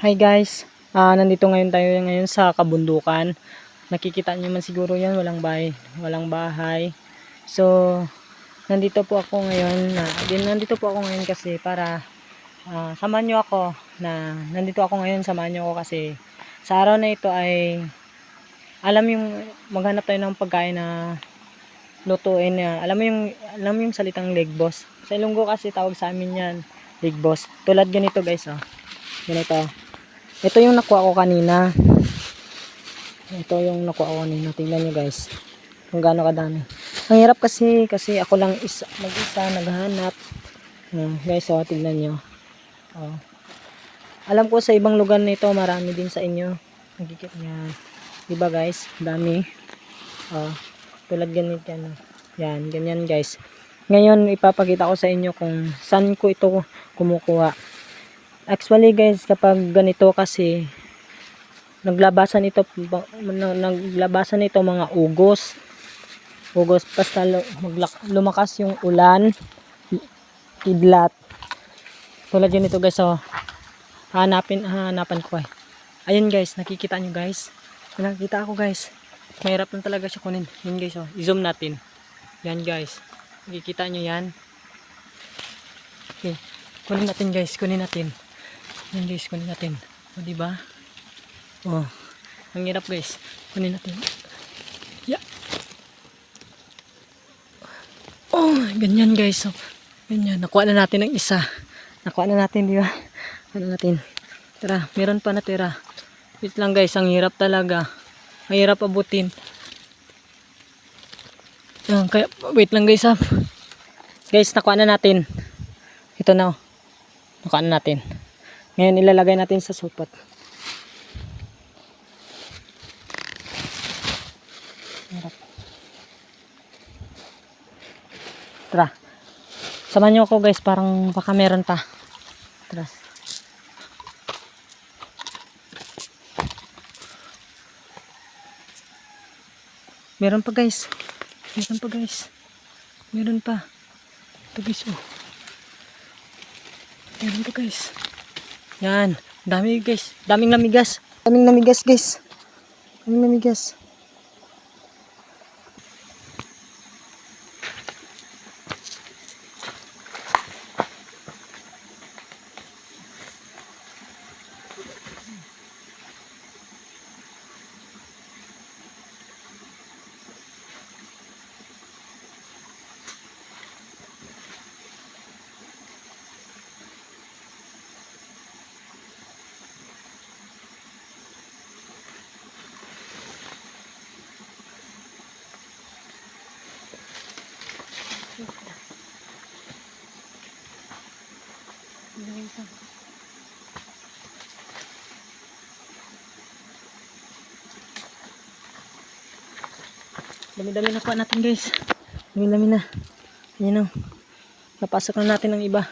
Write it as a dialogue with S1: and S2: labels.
S1: Hi guys, nandito tayo ngayon sa kabundukan. Nakikita niyo man siguro yan, walang bahay. So, nandito po ako ngayon kasi para samahan niyo ako samahan niyo ako kasi sa araw na ito ay maghanap tayo ng pagkain na lutuin na alam mo yung salitang ligbos. Sa Ilonggo kasi tawag sa amin yan, ligbos. Tulad ganito guys, ganito. Ito yung nakuha ko kanina. Tingnan nyo guys. Kung gaano kadami. Ang hirap kasi ako lang mag-isa naghahanap. Guys, tingnan nyo. Alam ko sa ibang lugar nito, marami din sa inyo. Nakikita nyo. Diba guys? Dami. Tulad ganito yan. Yan, ganyan guys. Ngayon, ipapakita ko sa inyo kung saan ko ito kumukuha. Actually guys, kapag ganito kasi naglabasan ito mga ugos basta lumakas yung ulan, kidlat. Tulad yun ito guys, hanapan ko ayun guys, nakikita nyo guys, nakikita ako guys, mahirap lang talaga siya kunin. Yun guys, i-zoom natin yan guys, nakikita nyo yan. Okay, kunin natin guys, yan guys, kunin natin. Diba? Ang hirap guys. Kunin natin. Yeah. Ganyan guys. Ganyan. Nakuha na natin ang isa. Nakuha na natin, di ba? Ano natin? Tara, meron pa natira. Wait lang guys, ang hirap talaga. Ang hirap abutin. Kaya, wait lang guys, Guys, nakuha na natin. Ito na. Nakuha na natin. Ngayon ilalagay natin sa supot. Tara. Samahan niyo ako guys, parang baka meron pa. Tara. Meron pa guys. Meron pa. Ito guys, meron pa guys. Yan, dami guys. Daming namigas guys. Daming namigas. Dami-dami na po natin guys. Dami-dami na. Ayan o. Napasok na natin ang iba.